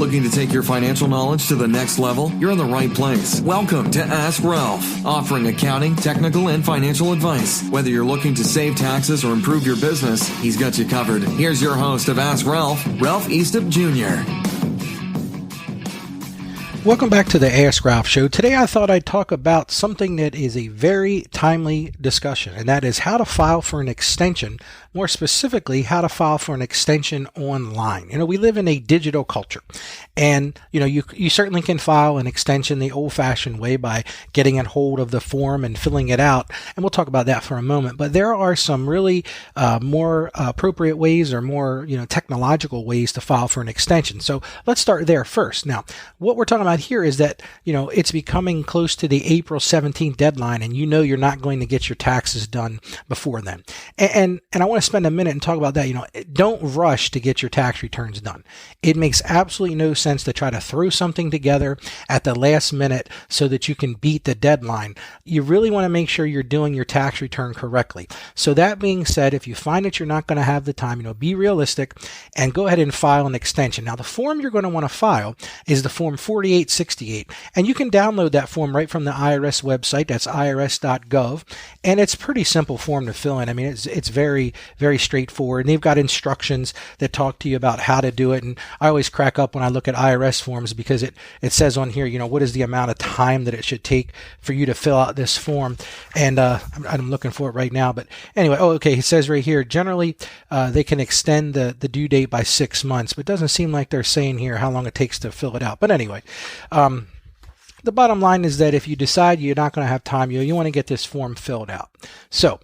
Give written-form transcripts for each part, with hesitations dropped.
Looking to take your financial knowledge to the next level? You're in the right place. Welcome to Ask Ralph, offering accounting, technical, and financial advice. Whether you're looking to save taxes or improve your business, he's got you covered. Here's your host of Ask Ralph, Ralph Eastup Jr. Welcome back to the Ask Ralph Show. Today I thought I'd talk about something that is a very timely discussion, and that is how to file for an extension. More specifically, how to file for an extension online. We live in a digital culture, and you certainly can file an extension the old-fashioned way by getting a hold of the form and filling it out, and we'll talk about that for a moment. But there are some really more appropriate ways, or more technological ways to file for an extension. So let's start there first. Now, what we're talking about here is that it's becoming close to the April 17th deadline, and you're not going to get your taxes done before then. And I want to spend a minute and talk about that. Don't rush to get your tax returns done. It makes absolutely no sense to try to throw something together at the last minute so that you can beat the deadline. You really want to make sure you're doing your tax return correctly. So that being said, if you find that you're not going to have the time, be realistic and go ahead and file an extension. Now, the form you're going to want to file is the form 4868, and you can download that form right from the IRS website. That's irs.gov, and it's a pretty simple form to fill in. I mean, it's very, very straightforward, and they've got instructions that talk to you about how to do it. And I always crack up when I look at IRS forms because it says on here, what is the amount of time that it should take for you to fill out this form. And I'm looking for it right now. But anyway, okay, it says right here, generally they can extend the due date by 6 months, but it doesn't seem like they're saying here how long it takes to fill it out. But anyway, the bottom line is that if you decide you're not going to have time, you want to get this form filled out. So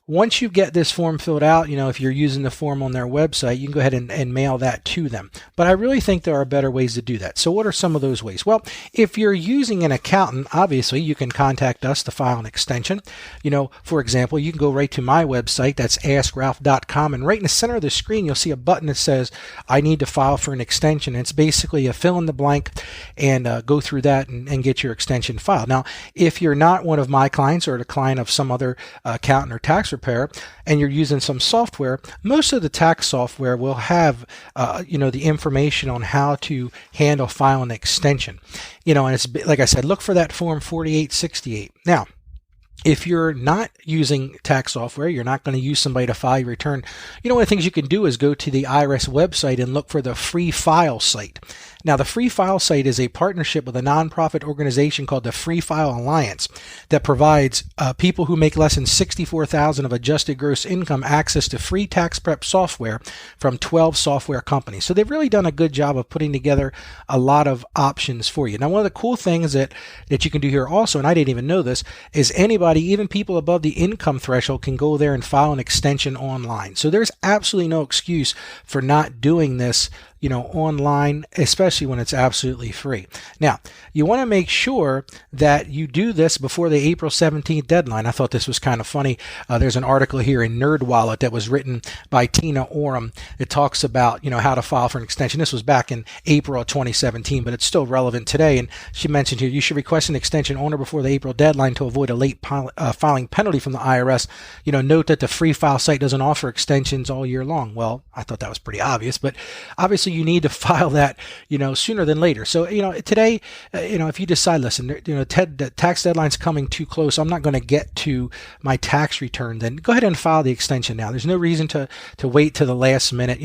once you get this form filled out, if you're using the form on their website, you can go ahead and mail that to them. But I really think there are better ways to do that. So what are some of those ways? Well, if you're using an accountant, obviously you can contact us to file an extension. For example, you can go right to my website. That's askralph.com. And right in the center of the screen, you'll see a button that says, I need to file for an extension. And it's basically a fill in the blank and go through that and get your extension filed. Now, if you're not one of my clients or the client of some other accountant or tax preparer, and you're using some software, most of the tax software will have the information on how to handle file an extension. And it's like I said, look for that form 4868. Now, if you're not using tax software, you're not going to use somebody to file your return, one of the things you can do is go to the IRS website and look for the free file site. Now, the Free File site is a partnership with a nonprofit organization called the Free File Alliance that provides people who make less than $64,000 of adjusted gross income access to free tax prep software from 12 software companies. So they've really done a good job of putting together a lot of options for you. Now, one of the cool things that you can do here also, and I didn't even know this, is anybody, even people above the income threshold, can go there and file an extension online. So there's absolutely no excuse for not doing this online, especially when it's absolutely free. Now, you want to make sure that you do this before the April 17th deadline. I thought this was kind of funny. There's an article here in NerdWallet that was written by Tina Oram. It talks about, how to file for an extension. This was back in April of 2017, but it's still relevant today. And she mentioned here, you should request an extension on or before the April deadline to avoid a late filing penalty from the IRS. Note that the Free File site doesn't offer extensions all year long. Well, I thought that was pretty obvious, but obviously you need to file that, sooner than later. So, today, if you decide, listen, the tax deadline's coming too close, I'm not going to get to my tax return, then go ahead and file the extension now. There's no reason to wait to the last minute.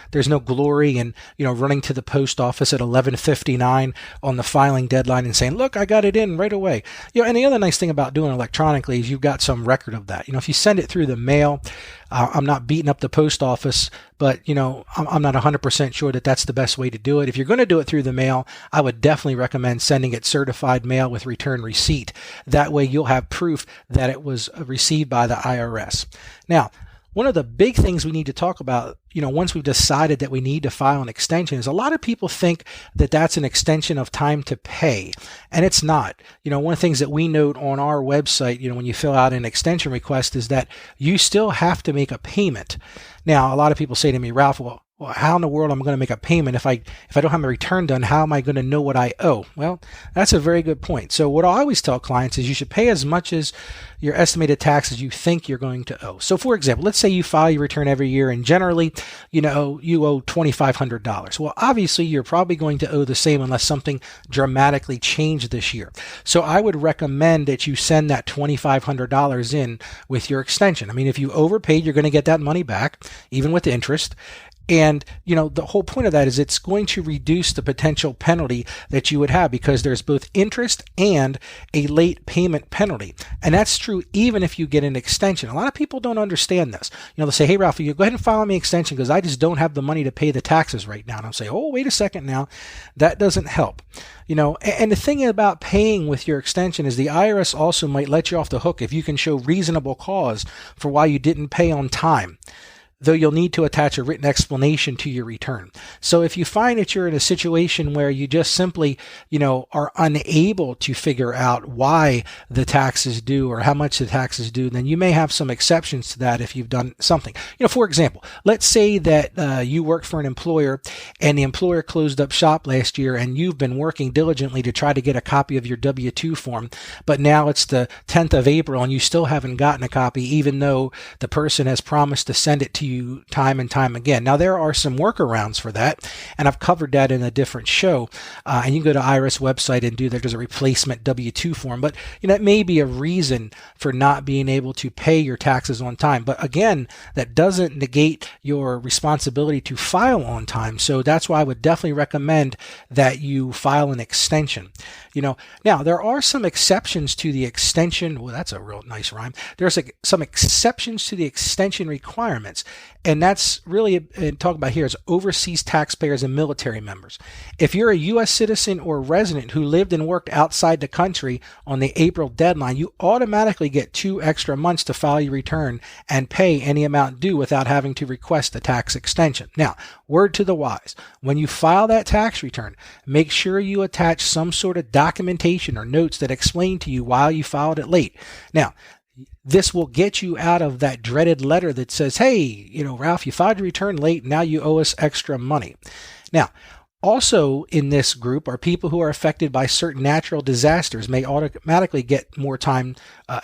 There's no glory in, running to the post office at 11:59 on the filing deadline and saying, look, I got it in right away. And the other nice thing about doing it electronically is you've got some record of that. If you send it through the mail, I'm not beating up the post office, but I'm not 100% sure that that's the best way to do it. If you're going to do it through the mail, I would definitely recommend sending it certified mail with return receipt. That way you'll have proof that it was received by the IRS. Now, one of the big things we need to talk about, once we've decided that we need to file an extension, is a lot of people think that that's an extension of time to pay, and it's not. One of the things that we note on our website, when you fill out an extension request, is that you still have to make a payment. Now, a lot of people say to me, Ralph, well, well, how in the world am I going to make a payment if I don't have my return done? How am I going to know what I owe? Well, that's a very good point. So what I always tell clients is you should pay as much as your estimated taxes you think you're going to owe. So for example, let's say you file your return every year and generally, you owe $2,500. Well, obviously you're probably going to owe the same unless something dramatically changed this year. So I would recommend that you send that $2,500 in with your extension. I mean, if you overpaid, you're going to get that money back, even with interest. And, the whole point of that is it's going to reduce the potential penalty that you would have because there's both interest and a late payment penalty. And that's true even if you get an extension. A lot of people don't understand this. They'll say, hey, Ralph, you go ahead and file me an extension because I just don't have the money to pay the taxes right now. And I'll say, oh, wait a second now. That doesn't help. And the thing about paying with your extension is the IRS also might let you off the hook if you can show reasonable cause for why you didn't pay on time, though you'll need to attach a written explanation to your return. So if you find that you're in a situation where you just simply, are unable to figure out why the tax is due or how much the tax is due, then you may have some exceptions to that if you've done something. For example, let's say that you work for an employer and the employer closed up shop last year and you've been working diligently to try to get a copy of your W-2 form, but now it's the 10th of April and you still haven't gotten a copy even though the person has promised to send it to you time and time again. Now, there are some workarounds for that, and I've covered that in a different show. And you can go to IRS website and do that. There's a replacement W-2 form, but that may be a reason for not being able to pay your taxes on time. But again, that doesn't negate your responsibility to file on time. So that's why I would definitely recommend that you file an extension. Now there are some exceptions to the extension. Well, that's a real nice rhyme. There's some exceptions to the extension requirements. And that's really talk about here is overseas taxpayers and military members. If you're a U.S. citizen or resident who lived and worked outside the country on the April deadline, you automatically get 2 extra months to file your return and pay any amount due without having to request a tax extension. Now, word to the wise, when you file that tax return, make sure you attach some sort of documentation or notes that explain to you why you filed it late. Now, this will get you out of that dreaded letter that says, hey, Ralph, you filed your return late. Now you owe us extra money. Now, also in this group are people who are affected by certain natural disasters may automatically get more time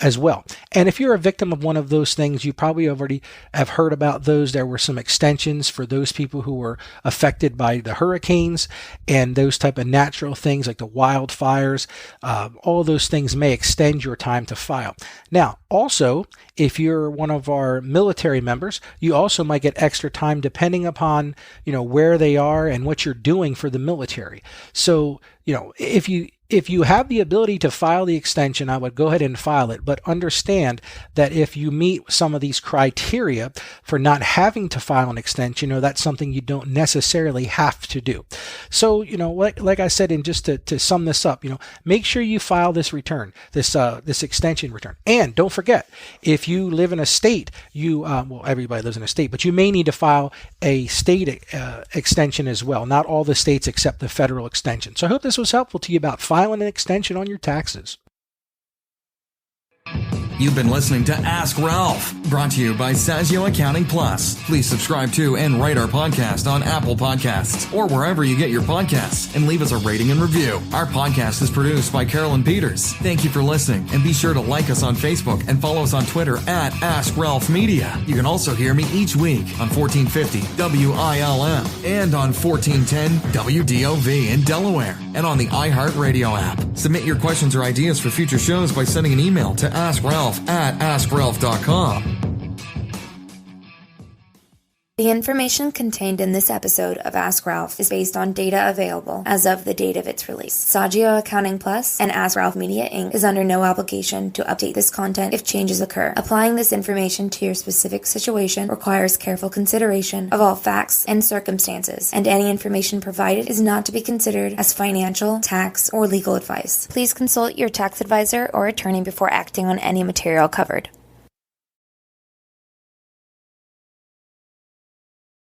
as well. And if you're a victim of one of those things, you probably already have heard about those. There were some extensions for those people who were affected by the hurricanes and those type of natural things like the wildfires. All those things may extend your time to file. Now, also, if you're one of our military members, you also might get extra time depending upon, where they are and what you're doing for the military. So, if you have the ability to file the extension, I would go ahead and file it, but understand that if you meet some of these criteria for not having to file an extension, that's something you don't necessarily have to do. So, like I said, and just to sum this up, make sure you file this return, this extension return. And don't forget, if you live in a state, everybody lives in a state, but you may need to file a state extension as well. Not all the states accept the federal extension. So I hope this was helpful to you about filing an extension on your taxes. You've been listening to Ask Ralph, brought to you by Saggio Accounting Plus. Please subscribe to and rate our podcast on Apple Podcasts or wherever you get your podcasts, and leave us a rating and review. Our podcast is produced by Carolyn Peters. Thank you for listening, and be sure to like us on Facebook and follow us on Twitter at Ask Ralph Media. You can also hear me each week on 1450 WILM and on 1410 WDOV in Delaware and on the iHeartRadio app. Submit your questions or ideas for future shows by sending an email to AskRalph@AskRalph.com. The information contained in this episode of Ask Ralph is based on data available as of the date of its release. Saggio Accounting Plus and Ask Ralph Media Inc. is under no obligation to update this content if changes occur. Applying this information to your specific situation requires careful consideration of all facts and circumstances, and any information provided is not to be considered as financial, tax, or legal advice. Please consult your tax advisor or attorney before acting on any material covered.